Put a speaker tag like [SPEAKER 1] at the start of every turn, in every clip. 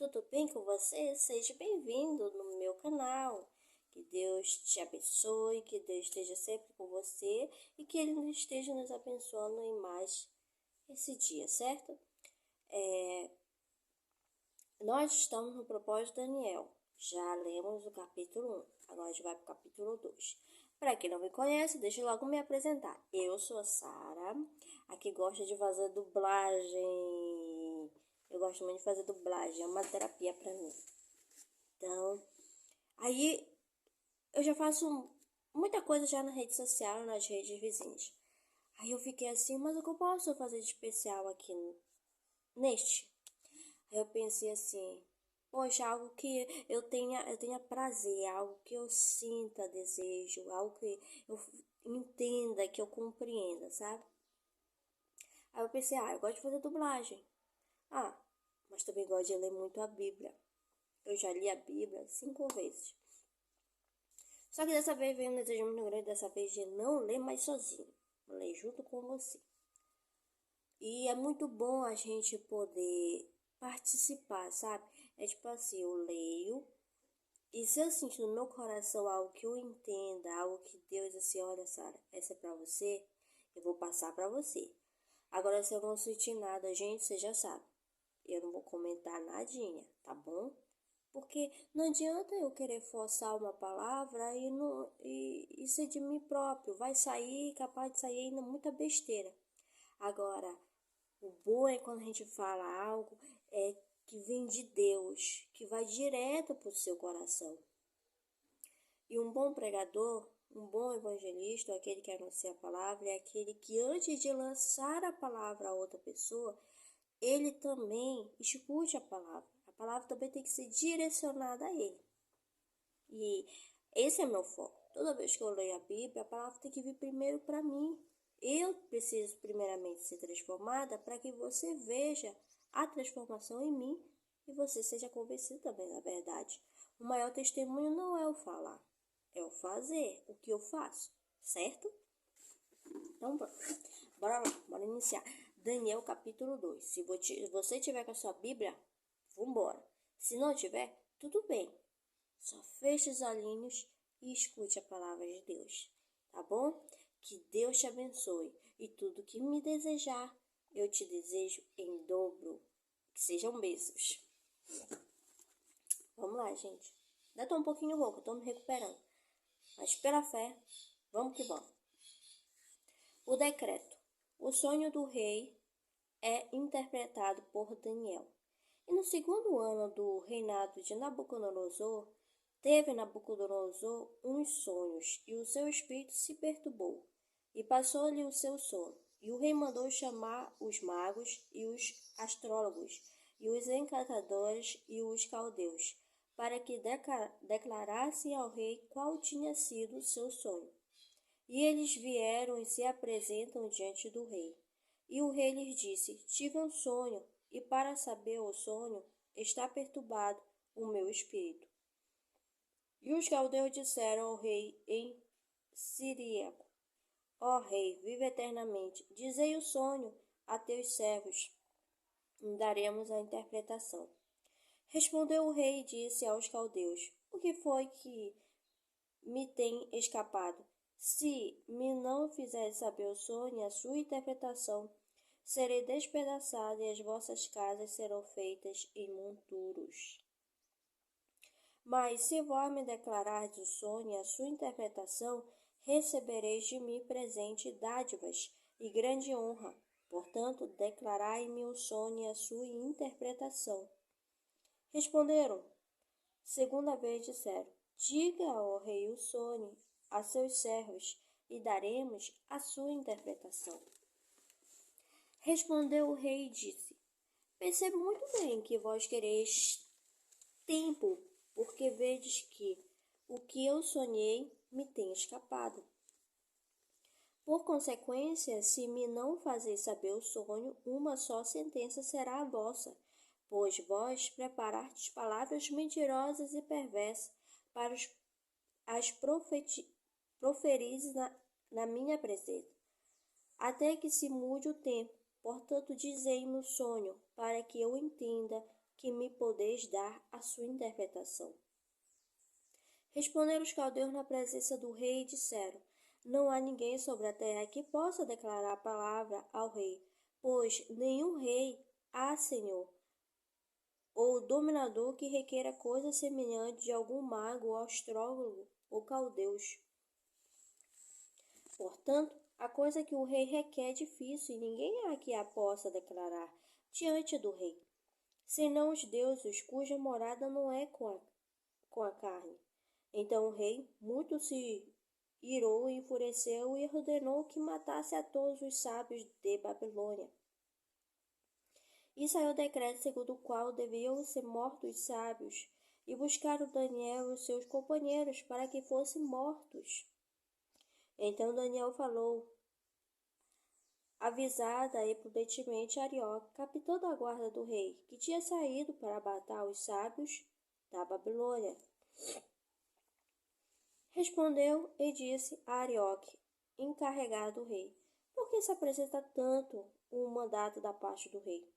[SPEAKER 1] tudo bem com você? Seja bem-vindo no meu canal. Que Deus te abençoe, que Deus esteja sempre com você e que Ele esteja nos abençoando em mais esse dia, certo? Nós estamos no propósito de Daniel. Já lemos o capítulo 1, agora a gente vai para o capítulo 2. Para quem não me conhece, deixa eu logo me apresentar. Eu sou a Sara, a que gosta de fazer dublagem. Eu gosto muito de fazer dublagem, é uma terapia para mim. Então, aí eu já faço muita coisa já na rede social, nas redes vizinhas. Aí eu fiquei assim, mas o que eu posso fazer de especial aqui neste? Aí eu pensei assim, poxa, algo que eu tenha prazer, algo que eu sinta desejo, algo que eu entenda, que eu compreenda, sabe? Aí eu pensei, eu gosto de fazer dublagem. Mas também gosto de ler muito a Bíblia. Eu já li a Bíblia 5 vezes. Só que dessa vez veio um desejo muito grande, dessa vez de não ler mais sozinho. Ler junto com você. E é muito bom a gente poder participar, sabe? É tipo assim, eu leio. E se eu sentir no meu coração algo que eu entenda, algo que Deus, assim, olha, Sara, essa é pra você, eu vou passar pra você. Agora, se eu não sentir nada, gente, você já sabe. Eu não vou comentar nadinha, tá bom? Porque não adianta eu querer forçar uma palavra e ser de mim próprio. Vai sair, capaz de sair ainda muita besteira. Agora, o bom é quando a gente fala algo que vem de Deus, que vai direto para o seu coração. E um bom pregador, um bom evangelista, aquele que anuncia a palavra, é aquele que antes de lançar a palavra a outra pessoa, ele também escute a palavra. A palavra também tem que ser direcionada a ele. E esse é meu foco. Toda vez que eu leio a Bíblia, a palavra tem que vir primeiro para mim. Eu preciso primeiramente ser transformada para que você veja a transformação em mim e você seja convencido também da verdade. O maior testemunho não é o falar, é o fazer, o que eu faço, certo? Então, pronto. Bora lá, bora iniciar. Daniel capítulo 2. Se você tiver com a sua Bíblia, vambora. Se não tiver, tudo bem. Só feche os olhinhos e escute a palavra de Deus, tá bom? Que Deus te abençoe e tudo que me desejar, eu te desejo em dobro. Que sejam bênçãos. Vamos lá, gente. Ainda tô um pouquinho rouca, tô me recuperando. Mas pela fé, vamos que vamos. O decreto. O sonho do rei é interpretado por Daniel. E no segundo ano do reinado de Nabucodonosor, teve Nabucodonosor uns sonhos, e o seu espírito se perturbou, e passou-lhe o seu sono. E o rei mandou chamar os magos e os astrólogos, e os encantadores e os caldeus, para que declarassem ao rei qual tinha sido o seu sonho. E eles vieram e se apresentam diante do rei. E o rei lhes disse: Tive um sonho, e para saber o sonho está perturbado o meu espírito. E os caldeus disseram ao rei em siríaco: Ó rei, vive eternamente. Dizei o sonho a teus servos, e daremos a interpretação. Respondeu o rei e disse aos caldeus: O que foi que me tem escapado? Se me não fizeres saber o sonho e a sua interpretação, serei despedaçado e as vossas casas serão feitas em monturos. Mas se vós me declarardes o sonho e a sua interpretação, recebereis de mim presente dádivas e grande honra. Portanto, declarai-me o sonho e a sua interpretação. Responderam, segunda vez disseram: Diga ao rei o sonho a seus servos, e daremos a sua interpretação. Respondeu o rei e disse: Percebo muito bem que vós quereis tempo, porque vedes que o que eu sonhei me tem escapado. Por consequência, se me não fazeis saber o sonho, uma só sentença será a vossa, pois vós preparastes palavras mentirosas e perversas para as proferizes na minha presença, até que se mude o tempo. Portanto, dizei-me o sonho, para que eu entenda que me podeis dar a sua interpretação. Responderam os caldeus na presença do rei e disseram: Não há ninguém sobre a terra que possa declarar a palavra ao rei, pois nenhum rei há senhor ou dominador que requeira coisa semelhante de algum mago ou astrólogo ou caldeus. Portanto, a coisa que o rei requer é difícil e ninguém há que a possa declarar diante do rei, senão os deuses cuja morada não é com a carne. Então o rei muito se irou e enfureceu e ordenou que matasse a todos os sábios de Babilônia. E saiu o decreto segundo o qual deviam ser mortos os sábios, e buscaram Daniel e os seus companheiros para que fossem mortos. Então Daniel falou, avisada e prudentemente Arioque, capitão da guarda do rei, que tinha saído para matar os sábios da Babilônia. Respondeu e disse a Arioque, encarregado do rei: Por que se apresenta tanto um mandato da parte do rei?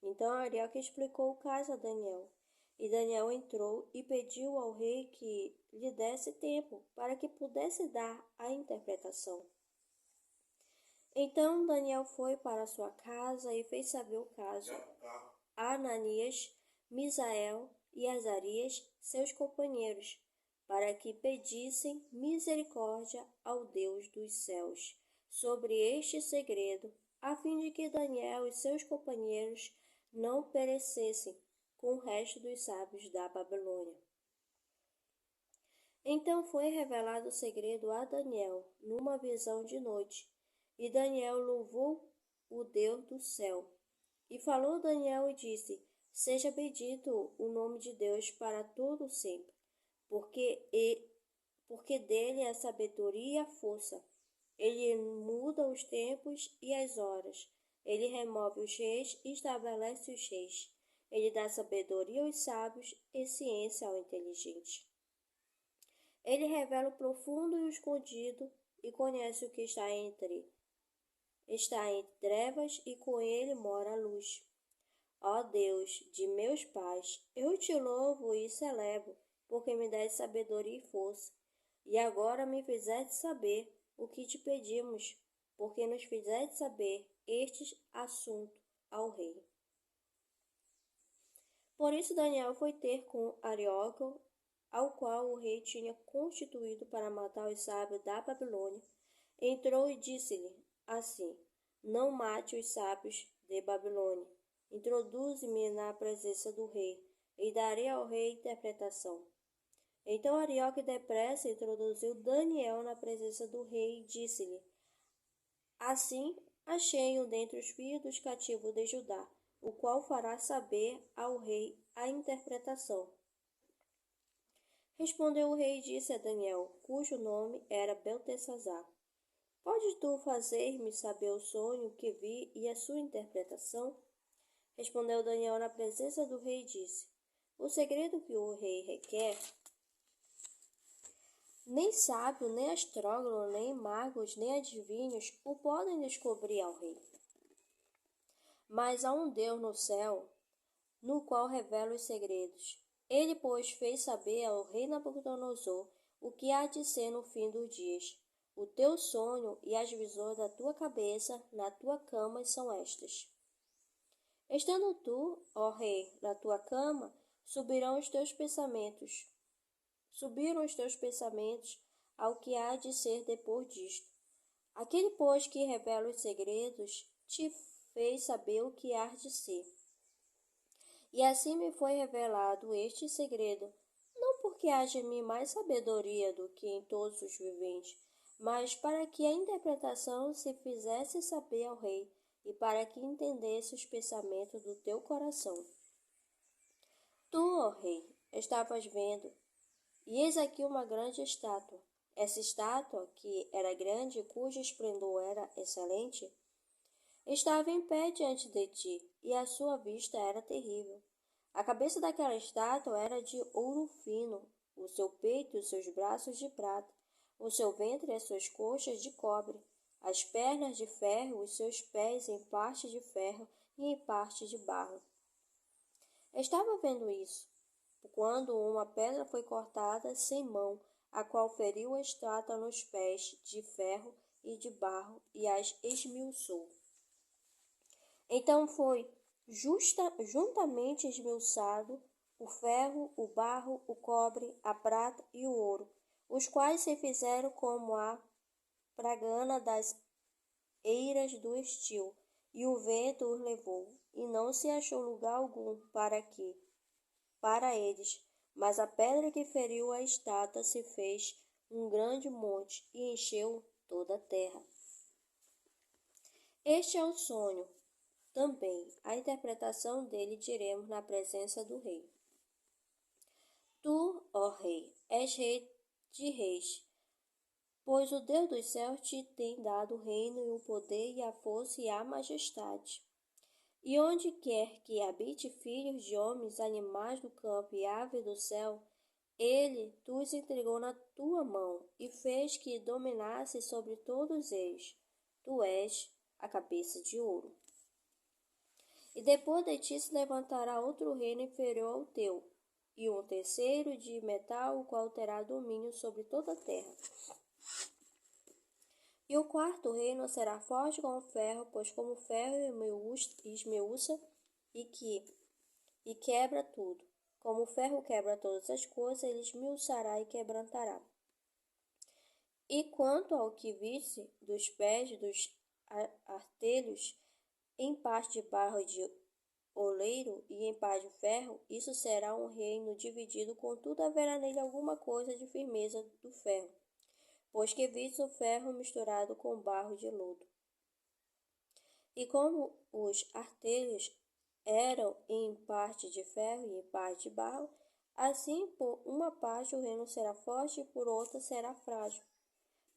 [SPEAKER 1] Então Arioque explicou o caso a Daniel. E Daniel entrou e pediu ao rei que lhe desse tempo para que pudesse dar a interpretação. Então Daniel foi para sua casa e fez saber o caso a Ananias, Misael e Azarias, seus companheiros, para que pedissem misericórdia ao Deus dos céus sobre este segredo, a fim de que Daniel e seus companheiros não perecessem com o resto dos sábios da Babilônia. Então foi revelado o segredo a Daniel numa visão de noite, e Daniel louvou o Deus do céu. E falou Daniel e disse: Seja bendito o nome de Deus para todo sempre, porque dele é a sabedoria e a força. Ele muda os tempos e as horas. Ele remove os reis e estabelece os reis. Ele dá sabedoria aos sábios e ciência ao inteligente. Ele revela o profundo e o escondido e conhece o que está entre trevas e com ele mora a luz. Ó Deus de meus pais, eu te louvo e celebro, porque me dás sabedoria e força. E agora me fizeste saber o que te pedimos, porque nos fizeste saber este assunto ao rei. Por isso Daniel foi ter com Arioque, ao qual o rei tinha constituído para matar os sábios da Babilônia. Entrou e disse-lhe assim: Não mate os sábios de Babilônia. Introduze-me na presença do rei, e darei ao rei interpretação. Então Arioque depressa introduziu Daniel na presença do rei e disse-lhe: Assim achei-o dentre os filhos dos cativos de Judá, o qual fará saber ao rei a interpretação. Respondeu o rei e disse a Daniel, cujo nome era Beltesazar: Podes tu fazer-me saber o sonho que vi e a sua interpretação? Respondeu Daniel na presença do rei e disse: O segredo que o rei requer, nem sábio, nem astrólogo, nem magos, nem adivinhos o podem descobrir ao rei. Mas há um Deus no céu, no qual revela os segredos. Ele, pois, fez saber ao rei Nabucodonosor o que há de ser no fim dos dias. O teu sonho e as visões da tua cabeça na tua cama são estas. Estando tu, ó rei, na tua cama, subiram os teus pensamentos ao que há de ser depois disto. Aquele, pois, que revela os segredos, te fez saber o que há de ser. E assim me foi revelado este segredo, não porque haja em mim mais sabedoria do que em todos os viventes, mas para que a interpretação se fizesse saber ao rei, e para que entendesse os pensamentos do teu coração. Tu, ó rei, estavas vendo, e eis aqui uma grande estátua. Essa estátua, que era grande e cujo esplendor era excelente, estava em pé diante de ti, e a sua vista era terrível. A cabeça daquela estátua era de ouro fino, o seu peito e os seus braços de prata, o seu ventre e as suas coxas de cobre, as pernas de ferro, os seus pés em parte de ferro e em parte de barro. Estava vendo isso, quando uma pedra foi cortada sem mão, a qual feriu a estátua nos pés de ferro e de barro e as esmiuçou. Então foi juntamente esmiuçado o ferro, o barro, o cobre, a prata e o ouro, os quais se fizeram como a pragana das eiras do estio, e o vento os levou, e não se achou lugar algum para eles, mas a pedra que feriu a estátua se fez um grande monte e encheu toda a terra. Este é o sonho. Também a interpretação dele diremos na presença do rei. Tu, ó rei, és rei de reis, pois o Deus dos céus te tem dado o reino e o poder e a força e a majestade. E onde quer que habite filhos de homens, animais do campo e aves do céu, ele os entregou na tua mão e fez que dominasse sobre todos eles. Tu és a cabeça de ouro. E depois de ti se levantará outro reino inferior ao teu, e um terceiro de metal, o qual terá domínio sobre toda a terra. E o quarto reino será forte como ferro, pois como o ferro esmiuça e quebra tudo. Como o ferro quebra todas as coisas, ele esmiuçará e quebrantará. E quanto ao que visse dos pés dos artelhos, em parte de barro e de oleiro e em paz de ferro, isso será um reino dividido, contudo haverá nele alguma coisa de firmeza do ferro, pois que viste o ferro misturado com barro de lodo. E como os artelhos eram em parte de ferro e em parte de barro, assim por uma parte o reino será forte e por outra será frágil.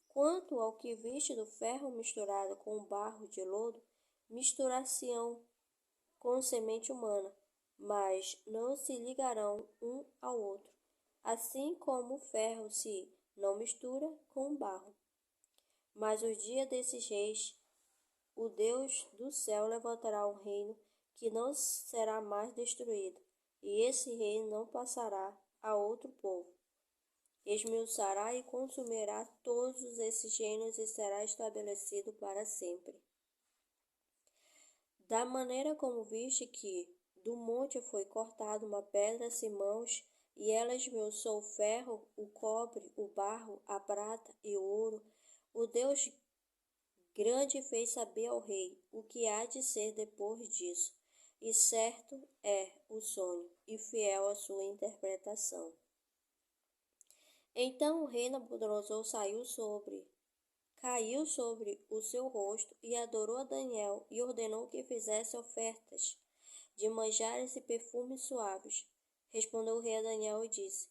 [SPEAKER 1] Quanto ao que viste do ferro misturado com barro de lodo, misturar-se-ão com semente humana, mas não se ligarão um ao outro, assim como o ferro se não mistura com o barro. Mas o dia desses reis, o Deus do céu levantará um reino que não será mais destruído, e esse reino não passará a outro povo. Esmiuçará e consumirá todos esses reinos e será estabelecido para sempre. Da maneira como viste que do monte foi cortada uma pedra sem mãos, e ela esmiuçou o ferro, o cobre, o barro, a prata e o ouro, o Deus grande fez saber ao rei o que há de ser depois disso, e certo é o sonho, e fiel a sua interpretação. Então o rei Nabucodonosor caiu sobre o seu rosto e adorou a Daniel e ordenou que fizesse ofertas de manjares e perfumes suaves. Respondeu o rei a Daniel e disse: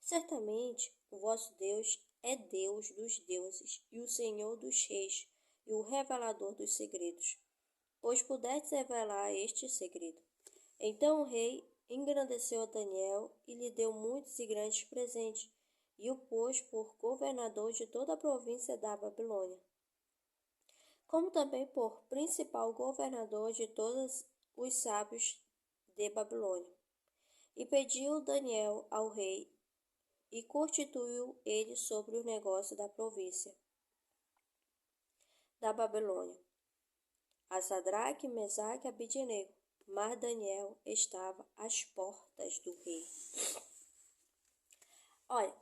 [SPEAKER 1] Certamente o vosso Deus é Deus dos deuses e o Senhor dos reis e o revelador dos segredos, pois pudestes revelar este segredo. Então o rei engrandeceu a Daniel e lhe deu muitos e grandes presentes, e o pôs por governador de toda a província da Babilônia, como também por principal governador de todos os sábios de Babilônia. E pediu Daniel ao rei, e constituiu ele sobre o negócio da província da Babilônia, a Sadraque, Mesaque e Abednego, mas Daniel estava às portas do rei. Olha,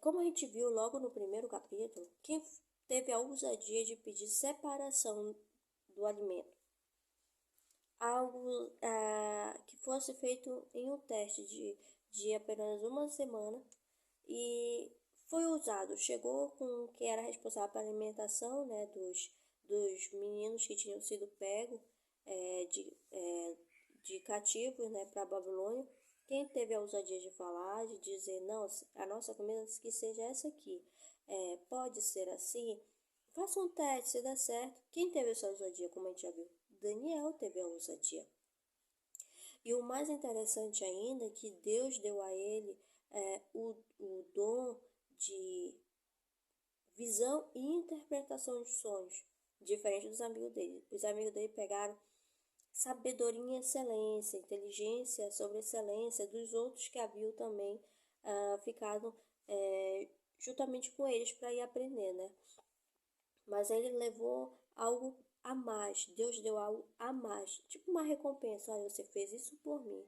[SPEAKER 1] como a gente viu logo no primeiro capítulo, quem teve a ousadia de pedir separação do alimento, algo que fosse feito em um teste de apenas uma semana, e foi ousado, chegou com que era responsável pela alimentação, né, dos meninos que tinham sido pegos de cativos, né, para a Babilônia. Quem teve a ousadia de falar, de dizer, não, a nossa comida que seja essa aqui, pode ser assim, faça um teste, se dá certo. Quem teve essa ousadia, como a gente já viu? Daniel teve a ousadia. E o mais interessante ainda é que Deus deu a ele o dom de visão e interpretação de sonhos, diferente dos amigos dele. Os amigos dele pegaram sabedoria em excelência, inteligência sobre excelência dos outros que haviam também ficado juntamente com eles para ir aprender, né? Mas ele levou algo a mais, Deus deu algo a mais, tipo uma recompensa. Olha, você fez isso por mim,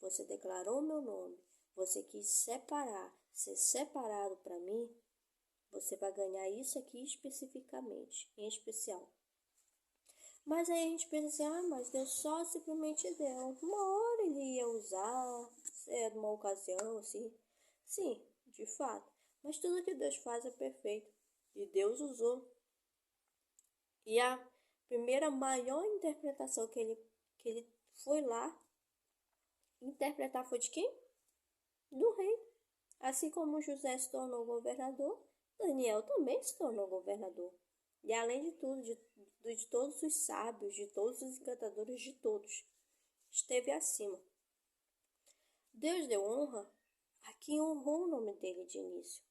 [SPEAKER 1] você declarou meu nome, você quis ser separado para mim, você vai ganhar isso aqui especificamente, em especial. Mas aí a gente pensa assim, mas Deus só simplesmente deu. Uma hora ele ia usar, numa ocasião, assim. Sim, de fato. Mas tudo que Deus faz é perfeito. E Deus usou. E a primeira maior interpretação que ele foi lá interpretar foi de quem? Do rei. Assim como José se tornou governador, Daniel também se tornou governador. E além de tudo, de todos os sábios, de todos os encantadores, de todos, esteve acima. Deus deu honra a quem honrou o nome dele de início.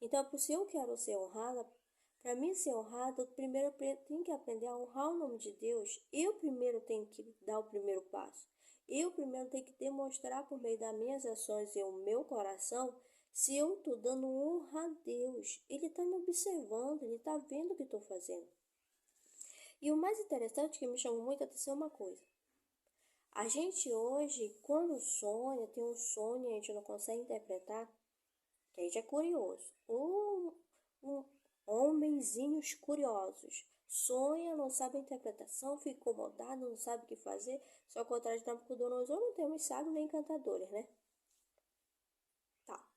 [SPEAKER 1] Então, se eu quero ser honrada, para mim ser honrada, eu primeiro tenho que aprender a honrar o nome de Deus. Eu primeiro tenho que dar o primeiro passo. Eu primeiro tenho que demonstrar por meio das minhas ações e o meu coração se eu estou dando honra a Deus. Ele está me observando, ele está vendo o que estou fazendo. E o mais interessante que me chamou muita atenção é uma coisa. A gente hoje, quando sonha, tem um sonho e a gente não consegue interpretar, que a gente é curioso. Homenzinhos curiosos. Sonha, não sabe a interpretação, fica incomodado, não sabe o que fazer. Só ao contrário de Nabucodonosor, não temos sábios nem encantadores, né? Tá.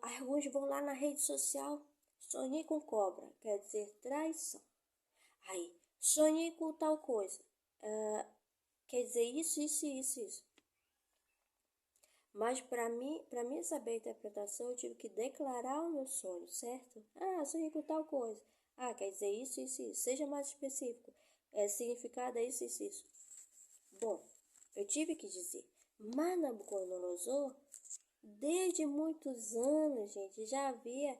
[SPEAKER 1] Alguns vão lá na rede social, sonhei com cobra, quer dizer traição. Aí, sonhei com tal coisa, quer dizer isso. Mas para mim saber a interpretação, eu tive que declarar o meu sonho, certo? Sonhei com tal coisa. Quer dizer isso. Seja mais específico. Significado é isso. Bom, eu tive que dizer. Mas Nabucodonosor, desde muitos anos, gente, já havia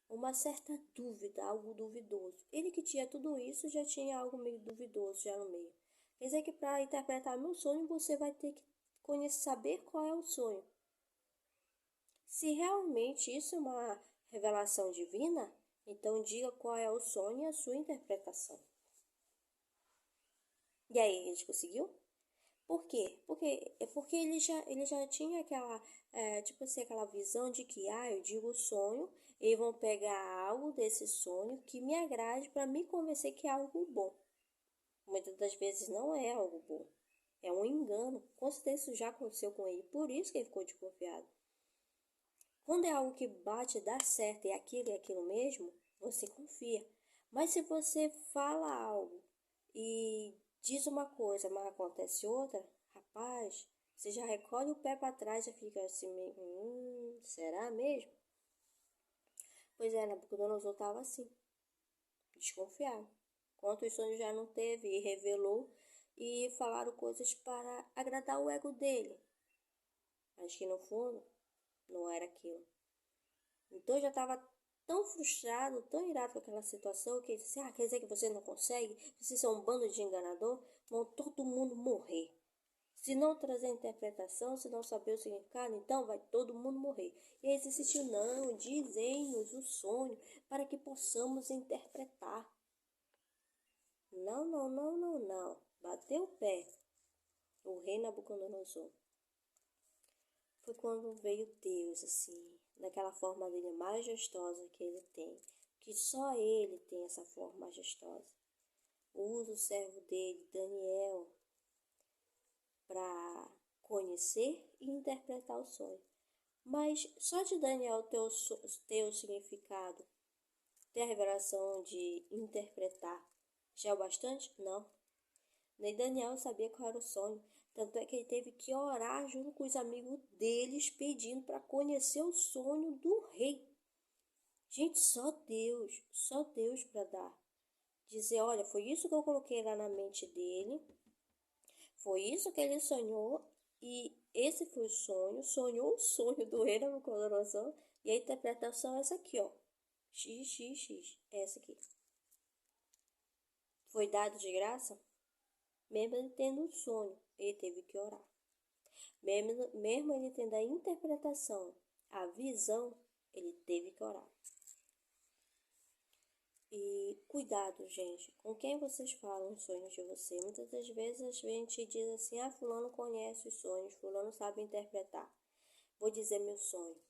[SPEAKER 1] uma certa dúvida, algo duvidoso. Ele que tinha tudo isso já tinha algo meio duvidoso já no meio. Quer dizer que para interpretar meu sonho, você vai ter que saber qual é o sonho. Se realmente isso é uma revelação divina, então diga qual é o sonho e a sua interpretação. E aí, a gente conseguiu? Por quê? Porque ele já tinha aquela, aquela visão de que, eu digo o sonho, e vão pegar algo desse sonho que me agrade para me convencer que é algo bom. Muitas das vezes não é algo bom. É um engano. Com certeza isso já aconteceu com ele. Por isso que ele ficou desconfiado. Quando é algo que bate, dá certo e aquilo mesmo, você confia. Mas se você fala algo e diz uma coisa, mas acontece outra, rapaz, você já recolhe o pé para trás e fica assim meio, será mesmo? Pois é, Nabucodonosor estava assim, desconfiado. Quantos sonhos já não teve e revelou e falaram coisas para agradar o ego dele. Mas que no fundo não era aquilo. Então eu já estava tão frustrado, tão irado com aquela situação, que ele disse, quer dizer que você não consegue? Vocês são um bando de enganador? Vão todo mundo morrer. Se não trazer interpretação, se não saber o significado, então vai todo mundo morrer. E ele insistiu, não, dizem-nos o sonho para que possamos interpretar. Não. Bateu o pé. O rei Nabucodonosor. Foi quando veio Deus, assim, daquela forma dele majestosa que ele tem. Que só ele tem essa forma majestosa. Usa o servo dele, Daniel, para conhecer e interpretar o sonho. Mas só de Daniel ter o significado, ter a revelação de interpretar, já é o bastante? Não. Nem Daniel sabia qual era o sonho. Tanto é que ele teve que orar junto com os amigos deles, pedindo para conhecer o sonho do rei. Gente, só Deus para dar. Dizer, olha, foi isso que eu coloquei lá na mente dele, foi isso que ele sonhou, e esse foi o sonho, sonhou o sonho do rei Nabucodonosor, e a interpretação é essa aqui, ó. XXX, essa aqui. foi dado de graça? Mesmo ele tendo um sonho, ele teve que orar. Mesmo ele tendo a interpretação, a visão, ele teve que orar. E cuidado, gente, com quem vocês falam os sonhos de você. Muitas das vezes a gente diz assim, fulano conhece os sonhos, fulano sabe interpretar. Vou dizer meu sonho.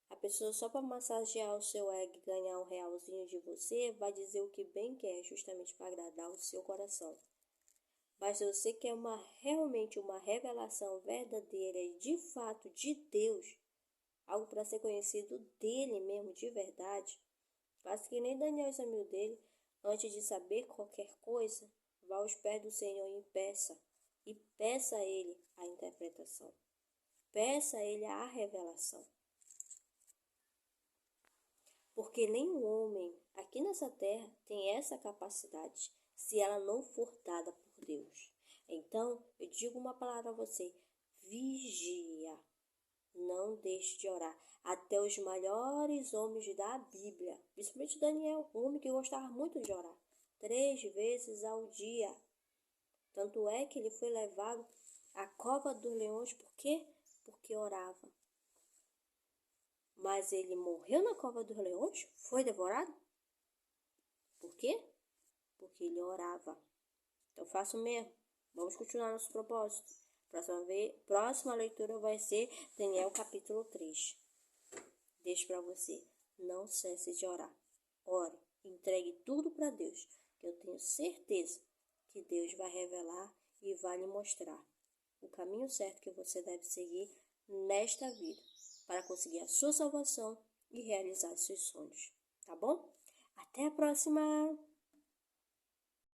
[SPEAKER 1] A pessoa só para massagear o seu ego e ganhar um realzinho de você, vai dizer o que bem quer, justamente para agradar o seu coração. Mas se você quer realmente uma revelação verdadeira e de fato de Deus, algo para ser conhecido dele mesmo de verdade, faça que nem Daniel e Samuel dele, antes de saber qualquer coisa, vá aos pés do Senhor e peça a ele a interpretação, peça a ele a revelação. Porque nenhum homem aqui nessa terra tem essa capacidade, se ela não for dada por Deus. Então, eu digo uma palavra a você: vigia, não deixe de orar. Até os maiores homens da Bíblia, principalmente Daniel, um homem que gostava muito de orar, 3 vezes ao dia. Tanto é que ele foi levado à cova dos leões, por quê? Porque orava. Mas ele morreu na cova dos leões? Foi devorado? Por quê? Porque ele orava. Então faça o mesmo. Vamos continuar nosso propósito. Próxima leitura vai ser Daniel capítulo 3. Deixo para você. Não cesse de orar. Ore. Entregue tudo para Deus. Que eu tenho certeza que Deus vai revelar e vai lhe mostrar o caminho certo que você deve seguir nesta vida, para conseguir a sua salvação e realizar seus sonhos. Tá bom? Até a próxima!